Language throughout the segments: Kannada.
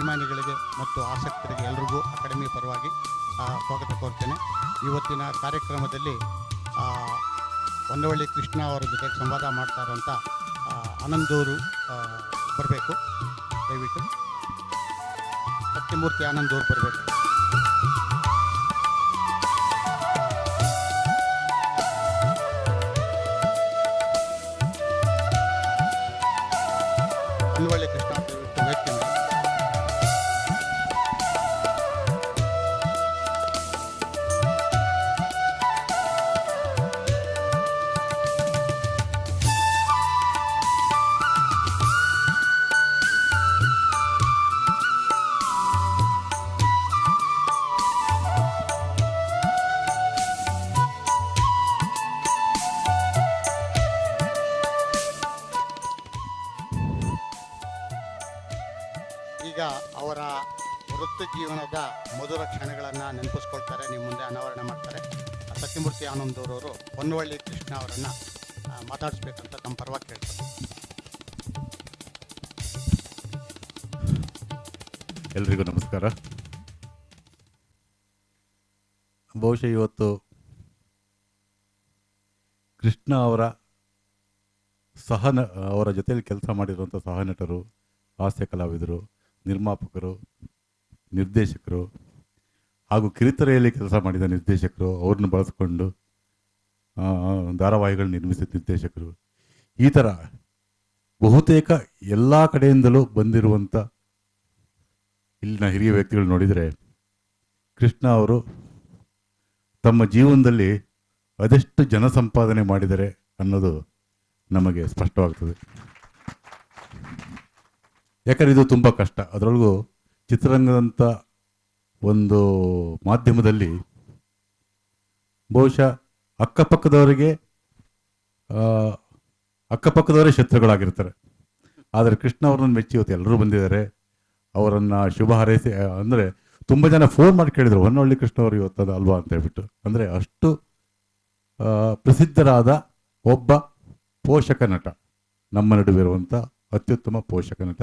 ಅಭಿಮಾನಿಗಳಿಗೆ ಮತ್ತು ಆಸಕ್ತರಿಗೆ ಎಲ್ರಿಗೂ ಅಕಾಡೆಮಿ ಪರವಾಗಿ ಸ್ವಾಗತ ಕೋರ್ತೇನೆ. ಇವತ್ತಿನ ಕಾರ್ಯಕ್ರಮದಲ್ಲಿ ಹೊನ್ನವಳ್ಳಿ ಕೃಷ್ಣ ಅವರ ಜೊತೆಗೆ ಸಂವಾದ ಮಾಡ್ತಾ ಇರುವಂಥ ಆನಂದೂರು ಬರಬೇಕು. ದಯವಿಟ್ಟು ಸತ್ಯಮೂರ್ತಿ ಆನಂದೂರು ಬರಬೇಕು. ಹೊನ್ನವಳ್ಳಿ ಕೃಷ್ಣ ದಯವಿಟ್ಟು ವೇದಿಕೆ ಮೇಲೆ. ಈಗ ಅವರ ವೃತ್ತಿ ಜೀವನದ ಮಧುರ ಕ್ಷಣಗಳನ್ನು ನೆನಪಿಸ್ಕೊಳ್ತಾರೆ, ನಿಮ್ಮ ಮುಂದೆ ಅನಾವರಣ ಮಾಡ್ತಾರೆ. ಸತ್ಯಮೂರ್ತಿ ಆನಂದೂರವರು ಹೊನ್ನವಳ್ಳಿ ಕೃಷ್ಣ ಅವರನ್ನು ಮಾತಾಡಿಸ್ಬೇಕಂತ ತಮ್ಮ ಪರವಾಗಿ ಕೇಳ್ತಾರೆ. ಎಲ್ರಿಗೂ ನಮಸ್ಕಾರ. ಬಹುಶಃ ಇವತ್ತು ಕೃಷ್ಣ ಅವರ ಅವರ ಜೊತೆಯಲ್ಲಿ ಕೆಲಸ ಮಾಡಿರುವಂಥ ಸಹನಟರು, ಹಾಸ್ಯ ಕಲಾವಿದರು, ನಿರ್ಮಾಪಕರು, ನಿರ್ದೇಶಕರು ಹಾಗೂ ಕಿರುತೆರೆಯಲ್ಲಿ ಕೆಲಸ ಮಾಡಿದ ನಿರ್ದೇಶಕರು, ಅವ್ರನ್ನ ಬಳಸ್ಕೊಂಡು ಧಾರಾವಾಹಿಗಳನ್ನ ನಿರ್ಮಿಸಿದ ನಿರ್ದೇಶಕರು, ಈ ಥರ ಬಹುತೇಕ ಎಲ್ಲ ಕಡೆಯಿಂದಲೂ ಬಂದಿರುವಂಥ ಇಲ್ಲಿನ ಹಿರಿಯ ವ್ಯಕ್ತಿಗಳು ನೋಡಿದರೆ ಕೃಷ್ಣ ಅವರು ತಮ್ಮ ಜೀವನದಲ್ಲಿ ಅದೆಷ್ಟು ಜನ ಸಂಪಾದನೆ ಮಾಡಿದ್ದಾರೆ ಅನ್ನೋದು ನಮಗೆ ಸ್ಪಷ್ಟವಾಗ್ತದೆ. ಯಾಕಂದರೆ ಇದು ತುಂಬ ಕಷ್ಟ. ಅದರೊಳಗೂ ಚಿತ್ರರಂಗದಂಥ ಒಂದು ಮಾಧ್ಯಮದಲ್ಲಿ ಬಹುಶಃ ಅಕ್ಕಪಕ್ಕದವರೇ ಶತ್ರುಗಳಾಗಿರ್ತಾರೆ. ಆದರೆ ಕೃಷ್ಣ ಅವ್ರನ್ನ ಮೆಚ್ಚಿ ಇವತ್ತು ಎಲ್ಲರೂ ಬಂದಿದ್ದಾರೆ. ಅವರನ್ನು ಶುಭ ಹಾರೈಸಿ, ಅಂದರೆ ತುಂಬ ಜನ ಫೋನ್ ಮಾಡಿ ಕೇಳಿದರು ಹೊನ್ನವಳ್ಳಿ ಕೃಷ್ಣ ಅವರು ಇವತ್ತದ ಅಲ್ವಾ ಅಂತ ಹೇಳ್ಬಿಟ್ಟು. ಅಂದರೆ ಅಷ್ಟು ಪ್ರಸಿದ್ಧರಾದ ಒಬ್ಬ ಪೋಷಕ ನಟ, ನಮ್ಮ ನಡುವೆ ಇರುವಂಥ ಅತ್ಯುತ್ತಮ ಪೋಷಕ ನಟ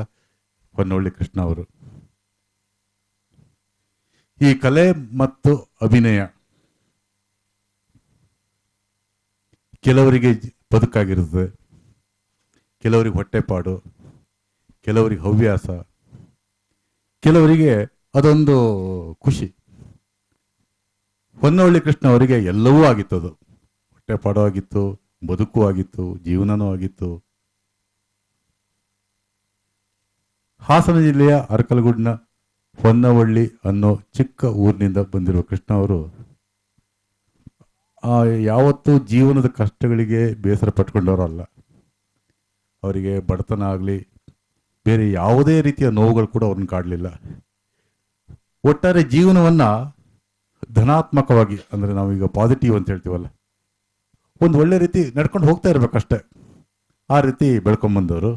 ಹೊನ್ನವಳ್ಳಿ ಕೃಷ್ಣ ಅವರು. ಈ ಕಲೆ ಮತ್ತು ಅಭಿನಯ ಕೆಲವರಿಗೆ ಬದುಕಾಗಿರ್ತದೆ, ಕೆಲವರಿಗೆ ಹೊಟ್ಟೆಪಾಡು, ಕೆಲವರಿಗೆ ಹವ್ಯಾಸ, ಕೆಲವರಿಗೆ ಅದೊಂದು ಖುಷಿ. ಹೊನ್ನವಳ್ಳಿ ಕೃಷ್ಣ ಅವರಿಗೆ ಎಲ್ಲವೂ ಆಗಿತ್ತು. ಅದು ಹೊಟ್ಟೆಪಾಡು ಆಗಿತ್ತು, ಬದುಕು ಆಗಿತ್ತು, ಜೀವನನೂ ಆಗಿತ್ತು. ಹಾಸನ ಜಿಲ್ಲೆಯ ಅರಕಲಗೂಡಿನ ಹೊನ್ನವಳ್ಳಿ ಅನ್ನೋ ಚಿಕ್ಕ ಊರಿನಿಂದ ಬಂದಿರುವ ಕೃಷ್ಣ ಅವರು ಯಾವತ್ತೂ ಜೀವನದ ಕಷ್ಟಗಳಿಗೆ ಬೇಸರ ಪಟ್ಕೊಂಡವರು ಅಲ್ಲ. ಅವರಿಗೆ ಬಡತನ ಆಗಲಿ ಬೇರೆ ಯಾವುದೇ ರೀತಿಯ ನೋವುಗಳು ಕೂಡ ಅವ್ರನ್ನ ಕಾಡಲಿಲ್ಲ. ಒಟ್ಟಾರೆ ಜೀವನವನ್ನು ಧನಾತ್ಮಕವಾಗಿ, ಅಂದರೆ ನಾವೀಗ ಪಾಸಿಟಿವ್ ಅಂತ ಹೇಳ್ತೀವಲ್ಲ, ಒಂದು ಒಳ್ಳೆ ರೀತಿ ನಡ್ಕೊಂಡು ಹೋಗ್ತಾ ಇರಬೇಕಷ್ಟೆ, ಆ ರೀತಿ ಬೆಳ್ಕೊಂಬಂದವರು.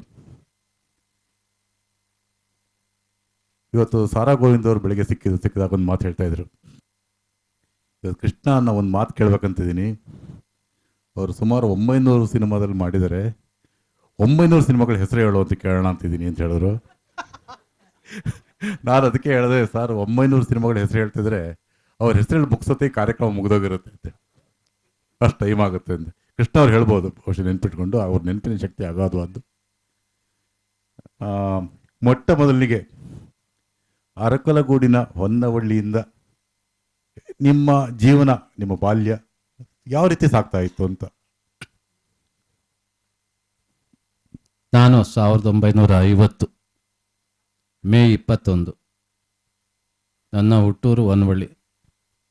ಇವತ್ತು ಸಾರಾ ಗೋವಿಂದ್ ಅವರು ಬೆಳಗ್ಗೆ ಸಿಕ್ಕಿದಾಗ ಒಂದು ಮಾತು ಹೇಳ್ತಾ ಇದ್ರು. ಇವತ್ತು ಕೃಷ್ಣ ಅನ್ನೋ ಒಂದು ಮಾತು ಕೇಳ್ಬೇಕಂತಿದ್ದೀನಿ. ಅವರು ಸುಮಾರು 900 ಸಿನಿಮಾದಲ್ಲಿ ಮಾಡಿದ್ದಾರೆ. 900 ಸಿನಿಮಾಗಳ ಹೆಸರು ಹೇಳು ಅಂತ ಕೇಳೋಣ ಅಂತಿದ್ದೀನಿ ಅಂತ ಹೇಳಿದ್ರು. ನಾನು ಅದಕ್ಕೆ ಹೇಳಿದೆ, ಸರ್ 900 ಸಿನಿಮಾಗಳ ಹೆಸರು ಹೇಳ್ತಿದ್ರೆ ಅವ್ರ ಹೆಸರು ಮುಗಿಸೋತ್ತೆ ಕಾರ್ಯಕ್ರಮ ಮುಗಿದೋಗಿರುತ್ತೆ ಅಂತ, ಅಷ್ಟು ಟೈಮ್ ಆಗುತ್ತೆ ಅಂತ. ಕೃಷ್ಣ ಅವ್ರು ಹೇಳ್ಬೋದು ಬಹುಶಃ ನೆನ್ಪಿಟ್ಕೊಂಡು, ಅವ್ರ ನೆನಪಿನ ಶಕ್ತಿ ಅಗಾಧವಾದ್ದು. ಮೊಟ್ಟ ಮೊದಲಿಗೆ ಅರಕಲಗೂಡಿನ ಹೊನ್ನವಳ್ಳಿಯಿಂದ ನಿಮ್ಮ ಜೀವನ, ನಿಮ್ಮ ಬಾಲ್ಯ ಯಾವ ರೀತಿ ಸಾಗ್ತಾ ಇತ್ತು ಅಂತ. ನಾನು 1950 ಮೇ 21 ನನ್ನ ಹುಟ್ಟೂರು ಹೊನ್ನವಳ್ಳಿ,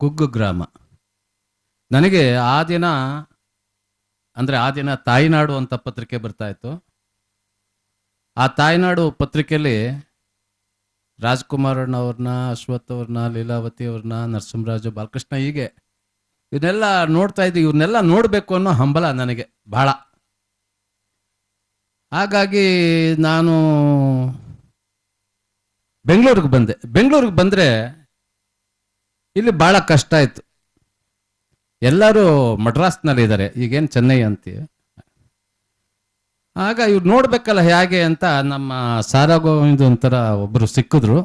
ಕುಗ್ಗು ಗ್ರಾಮ. ನನಗೆ ಆ ದಿನ ತಾಯಿನಾಡು ಅಂತ ಪತ್ರಿಕೆ ಬರ್ತಾ ಇತ್ತು. ಆ ತಾಯಿನಾಡು ಪತ್ರಿಕೆಯಲ್ಲಿ ರಾಜ್ಕುಮಾರಣ್ಣವ್ರನ್ನ, ಅಶ್ವಥ್ ಅವ್ರನ್ನ, ಲೀಲಾವತಿ ಅವ್ರನ್ನ, ನರಸಿಂಹರಾಜು, ಬಾಲಕೃಷ್ಣ, ಹೀಗೆ ಇವನ್ನೆಲ್ಲ ನೋಡ್ತಾ ಇದ್ದೆ. ಇವ್ರನ್ನೆಲ್ಲ ನೋಡಬೇಕು ಅನ್ನೋ ಹಂಬಲ ನನಗೆ ಭಾಳ. ಹಾಗಾಗಿ ನಾನು ಬೆಂಗಳೂರಿಗೆ ಬಂದರೆ ಇಲ್ಲಿ ಭಾಳ ಕಷ್ಟ ಆಯಿತು. ಎಲ್ಲರೂ ಮಡ್ರಾಸ್ನಲ್ಲಿ ಇದ್ದಾರೆ, ಈಗೇನು ಚೆನ್ನೈ ಅಂತೀವಿ. ಆಗ ಇವ್ರು ನೋಡ್ಬೇಕಲ್ಲ ಹೇಗೆ ಅಂತ ನಮ್ಮ ಸಾರಾ ಗೋವಿಂದ್ ಒಂಥರ ಒಬ್ಬರು ಸಿಕ್ಕಿದ್ರು.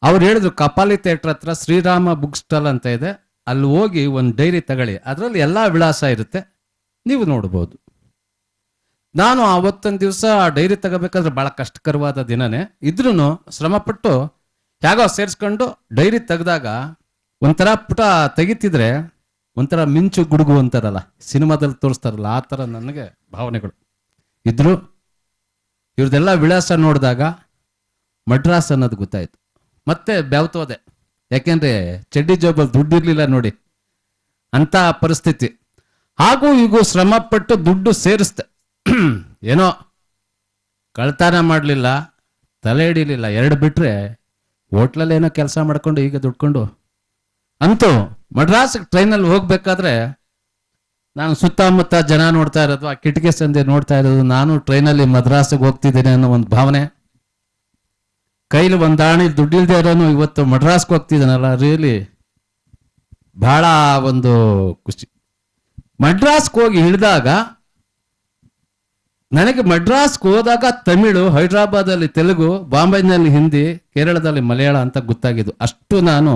ಅವ್ರು ಹೇಳಿದ್ರು ಕಪಾಲಿ ಥಿಯೇಟರ್ ಹತ್ರ ಶ್ರೀರಾಮ ಬುಕ್ ಸ್ಟಾಲ್ ಅಂತ ಇದೆ, ಅಲ್ಲಿ ಹೋಗಿ ಒಂದು ಡೈರಿ ತಗೊಳ್ಳಿ, ಅದರಲ್ಲಿ ಎಲ್ಲ ವಿಳಾಸ ಇರುತ್ತೆ, ನೀವು ನೋಡ್ಬೋದು. ನಾನು ಆವತ್ತೊಂದು ದಿವಸ ಆ ಡೈರಿ ತಗೋಬೇಕಾದ್ರೆ ಭಾಳ ಕಷ್ಟಕರವಾದ ದಿನನೇ ಇದ್ರೂ ಶ್ರಮಪಟ್ಟು ಹೇಗೋ ಸೇರಿಸ್ಕೊಂಡು ಡೈರಿ ತೆಗೆದಾಗ ಒಂಥರ ಪುಟ ತೆಗಿತಿದ್ರೆ ಒಂಥರ ಮಿಂಚು ಗುಡುಗು ಅಂತಾರಲ್ಲ ಸಿನಿಮಾದಲ್ಲಿ ತೋರಿಸ್ತಾರಲ್ಲ, ಆ ಥರ ನನಗೆ ಭಾವನೆಗಳು ಇದ್ರು. ಇವ್ರದೆಲ್ಲ ವಿಳಾಸ ನೋಡಿದಾಗ ಮಡ್ರಾಸ್ ಅನ್ನೋದು ಗೊತ್ತಾಯ್ತು. ಮತ್ತೆ ಬೆವ್ತೋದೆ, ಯಾಕೆಂದ್ರೆ ಚಡ್ಡಿ ಜೋಬಲ್ಲಿ ದುಡ್ಡಿರ್ಲಿಲ್ಲ ನೋಡಿ, ಅಂತ ಪರಿಸ್ಥಿತಿ. ಹಾಗೂ ಈಗ ಶ್ರಮಪಟ್ಟು ದುಡ್ಡು ಸೇರಿಸ್ದೆ, ಏನೋ ಕಳ್ತನ ಮಾಡಲಿಲ್ಲ, ತಲೆ ಹಿಡಿಲಿಲ್ಲ, ಎರಡು ಬಿಟ್ರೆ ಹೋಟ್ಲಲ್ಲಿ ಏನೋ ಕೆಲಸ ಮಾಡ್ಕೊಂಡು ಈಗ ದುಡ್ಕೊಂಡು ಅಂತೂ ಮಡ್ರಾಸ್ ಟ್ರೈನಲ್ಲಿ ಹೋಗ್ಬೇಕಾದ್ರೆ ನಾನು ಸುತ್ತಮುತ್ತ ಜನ ನೋಡ್ತಾ ಇರೋದು, ಆ ಕಿಟಕಿ ಸಂದೆ ನೋಡ್ತಾ ಇರೋದು, ನಾನು ಟ್ರೈನಲ್ಲಿ ಮದ್ರಾಸಿಗೆ ಹೋಗ್ತಿದ್ದೀನಿ ಅನ್ನೋ ಒಂದು ಭಾವನೆ. ಕೈಲಿ ಒಂದಾಣಿ ದುಡ್ಡಿಲ್ದೇ ಇರೋನು ಇವತ್ತು ಮಡ್ರಾಸ್ಗೆ ಹೋಗ್ತಿದ್ದಾನಲ್ಲ, ರಿಯಲಿ ಬಹಳ ಒಂದು ಖುಷಿ. ಮಡ್ರಾಸ್ಗೆ ಹೋಗಿ ಇಳಿದಾಗ ನನಗೆ ಮಡ್ರಾಸ್ಗೆ ಹೋದಾಗ ತಮಿಳು, ಹೈದ್ರಾಬಾದಲ್ಲಿ ತೆಲುಗು, ಬಾಂಬೆನಲ್ಲಿ ಹಿಂದಿ, ಕೇರಳದಲ್ಲಿ ಮಲಯಾಳ ಅಂತ ಗೊತ್ತಾಗಿದ್ದು. ಅಷ್ಟು ನಾನು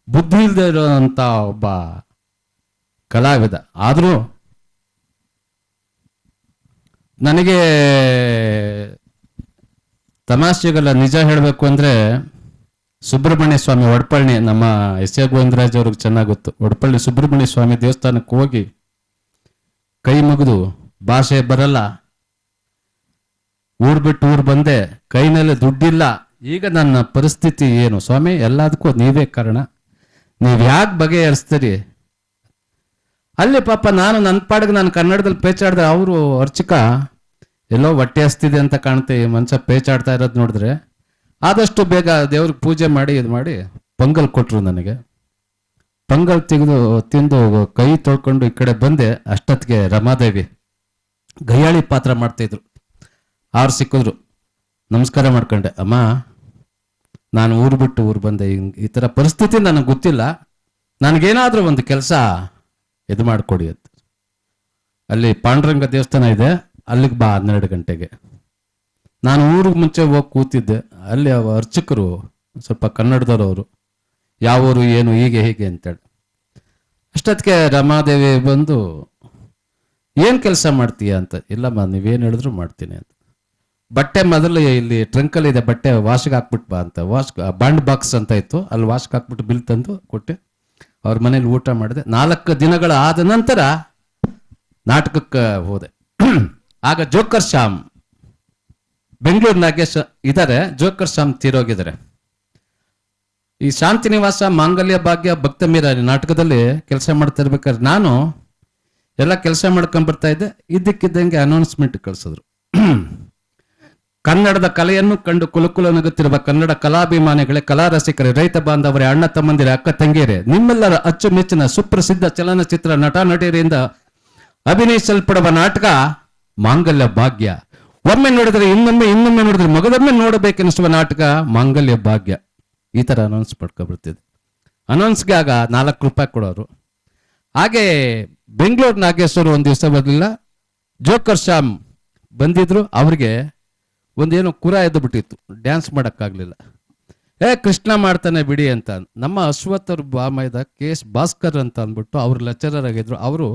ಬುದ್ಧಿ ಇಲ್ಲದೆ ಇರೋಂಥ ಒಬ್ಬ ಕಲಾವಿದ. ಆದರೂ ನನಗೆ ತಮಾಷೆಗಲ್ಲ, ನಿಜ ಹೇಳಬೇಕು ಅಂದರೆ ಸುಬ್ರಹ್ಮಣ್ಯ ಸ್ವಾಮಿ ಒಡಪಳ್ಳಿ, ನಮ್ಮ ಎಸ್ ಎ ಗೋವಿಂದರಾಜ್ ಅವ್ರಿಗೆ ಚೆನ್ನಾಗಿ ಗೊತ್ತು. ಒಡಪಳ್ಳಿ ಸುಬ್ರಹ್ಮಣ್ಯ ಸ್ವಾಮಿ ದೇವಸ್ಥಾನಕ್ಕೆ ಹೋಗಿ ಕೈ ಮುಗಿದು, ಭಾಷೆ ಬರಲ್ಲ, ಊರು ಬಿಟ್ಟು ಊರು ಬಂದೆ, ಕೈನಲ್ಲಿ ದುಡ್ಡಿಲ್ಲ, ಈಗ ನನ್ನ ಪರಿಸ್ಥಿತಿ ಏನು ಸ್ವಾಮಿ, ಎಲ್ಲದಕ್ಕೂ ನೀವೇ ಕಾರಣ, ನೀವು ಯಾಕೆ ಬಗೆಹರಿಸ್ತೀರಿ? ಅಲ್ಲಿ ಪಾಪ ನಾನು ನನ್ನ ಪಾಡಿಗೆ ನಾನು ಕನ್ನಡದಲ್ಲಿ ಪೇಚಾಡಿದ್ರೆ ಅವರು ಅರ್ಚಕ ಎಲ್ಲೋ ಹೊಟ್ಟೆ ಹಸ್ತಿದೆ ಅಂತ ಕಾಣುತ್ತೆ, ಈ ಮನುಷ್ಯ ಪೇಚಾಡ್ತಾ ಇರೋದು ನೋಡಿದ್ರೆ. ಆದಷ್ಟು ಬೇಗ ದೇವ್ರಿಗೆ ಪೂಜೆ ಮಾಡಿ ಇದು ಮಾಡಿ ಪೊಂಗಲ್ ಕೊಟ್ಟರು ನನಗೆ. ಪೊಂಗಲ್ ತೆಗೆದು ತಿಂದು ಕೈ ತೊಳ್ಕೊಂಡು ಈ ಕಡೆ ಬಂದೆ. ಅಷ್ಟೊತ್ತಿಗೆ ರಮಾದೇವಿ ಗಯ್ಯಾಳಿ ಪಾತ್ರ ಮಾಡ್ತಿದ್ರು, ಅವ್ರು ಸಿಕ್ಕಿದ್ರು. ನಮಸ್ಕಾರ ಮಾಡ್ಕೊಂಡೆ, ಅಮ್ಮ ನಾನು ಊರು ಬಿಟ್ಟು ಊರು ಬಂದೆ, ಈ ಥರ ಪರಿಸ್ಥಿತಿ ನನಗೆ ಗೊತ್ತಿಲ್ಲ, ನನಗೇನಾದರೂ ಒಂದು ಕೆಲಸ ಇದು ಮಾಡಿಕೊಡಿ ಅಂತ. ಅಲ್ಲಿ ಪಾಂಡುರಂಗ ದೇವಸ್ಥಾನ ಇದೆ, ಅಲ್ಲಿಗೆ ಬಾ 12 ಗಂಟೆಗೆ. ನಾನು ಊರಿಗೆ ಮುಂಚೆ ಹೋಗಿ ಕೂತಿದ್ದೆ, ಅಲ್ಲಿ ಅರ್ಚಕರು ಸ್ವಲ್ಪ ಕನ್ನಡದವರು, ಯಾವೂರು ಏನು ಹೀಗೆ ಹೀಗೆ ಅಂತೇಳಿ. ಅಷ್ಟೊತ್ತಿಗೆ ರಮಾದೇವಿ ಬಂದು, ಏನು ಕೆಲಸ ಮಾಡ್ತೀಯ ಅಂತ. ಇಲ್ಲಮ್ಮ ನೀವೇನು ಹೇಳಿದ್ರು ಮಾಡ್ತೀನಿ ಅಂತ. ಬಟ್ಟೆ ಮೊದಲು ಇಲ್ಲಿ ಟ್ರಂಕಲ್ಲಿ ಇದೆ, ಬಟ್ಟೆ ವಾಶ್ಗೆ ಹಾಕ್ಬಿಟ್ಟು ಬಾ ಅಂತ. ಬಾಂಡ್ ಬಾಕ್ಸ್ ಅಂತ ಇತ್ತು, ಅಲ್ಲಿ ವಾಶ್ಗೆ ಹಾಕ್ಬಿಟ್ಟು ಬಿಲ್ ತಂದು ಕೊಟ್ಟೆ. ಅವ್ರ ಮನೇಲಿ ಊಟ ಮಾಡಿದೆ. 4 ದಿನಗಳ ಆದ ನಂತರ ನಾಟಕಕ್ಕೆ ಹೋದೆ. ಆಗ ಜೋಕರ್ ಶ್ಯಾಮ್, ಬೆಂಗಳೂರು ನಾಗೇಶ್ ಇದ್ದಾರೆ, ಜೋಕರ್ ಶ್ಯಾಮ್ ತೀರೋಗಿದ್ದಾರೆ. ಈ ಶಾಂತಿನಿವಾಸ, ಮಾಂಗಲ್ಯ ಭಾಗ್ಯ, ಭಕ್ತ ಮೀರ ನಾಟಕದಲ್ಲಿ ಕೆಲಸ ಮಾಡ್ತಾ ಇರ್ಬೇಕಾದ್ರೆ ನಾನು ಎಲ್ಲ ಕೆಲಸ ಮಾಡ್ಕೊಂಡ್ಬರ್ತಾ ಇದ್ದೆ. ಇದ್ದಕ್ಕಿದ್ದಂಗೆ ಅನೌನ್ಸ್ಮೆಂಟ್ ಕಳಿಸಿದ್ರು. ಕನ್ನಡದ ಕಲೆಯನ್ನು ಕಂಡು ಕುಲುಕುಲು ನಗುತ್ತಿರುವ ಕನ್ನಡ ಕಲಾಭಿಮಾನಿಗಳೇ, ಕಲಾ ರಸಿಕರೇ, ರೈತ ಬಾಂಧವರೇ, ಅಣ್ಣ ತಮ್ಮಂದಿರೇ, ಅಕ್ಕ ತಂಗಿಯರೇ, ನಿಮ್ಮೆಲ್ಲರ ಅಚ್ಚುಮೆಚ್ಚಿನ ಸುಪ್ರಸಿದ್ಧ ಚಲನಚಿತ್ರ ನಟ ನಟಿಯರಿಂದ ಅಭಿನಯಿಸಲ್ಪಡುವ ನಾಟಕ ಮಾಂಗಲ್ಯ ಭಾಗ್ಯ. ಒಮ್ಮೆ ನೋಡಿದ್ರೆ ಇನ್ನೊಮ್ಮೆ, ಇನ್ನೊಮ್ಮೆ ನೋಡಿದ್ರೆ ಮಗದೊಮ್ಮೆ ನೋಡಬೇಕೆನಿಸುವ ನಾಟಕ ಮಾಂಗಲ್ಯ ಭಾಗ್ಯ. ಈ ಥರ ಅನೌನ್ಸ್ ಮಾಡ್ಕೊಬರ್ತಿದ್ದೆ. ಅನೌನ್ಸ್ಗೆ ಆಗ 4 ರೂಪಾಯಿ ಕೊಡೋರು. ಹಾಗೆ ಬೆಂಗಳೂರು ನಾಗೇಶ್ವರು ಒಂದು ದಿವಸ ಬರಲಿಲ್ಲ, ಜೋಕರ್ ಶ್ಯಾಮ್ ಬಂದಿದ್ರು. ಅವ್ರಿಗೆ ಒಂದೇನೋ ಕುರ ಎದ್ದು ಬಿಟ್ಟಿತ್ತು, ಡ್ಯಾನ್ಸ್ ಮಾಡೋಕ್ಕಾಗಲಿಲ್ಲ. ಕೃಷ್ಣ ಮಾಡ್ತಾನೆ ಬಿಡಿ ಅಂತ. ನಮ್ಮ ಅಶ್ವಥ್ ಅವ್ರ ಬಾಮೈದ KS ಭಾಸ್ಕರ್ ಅಂತ ಅಂದ್ಬಿಟ್ಟು ಅವ್ರು ಲೆಕ್ಚರರ್ ಆಗಿದ್ರು. ಅವರು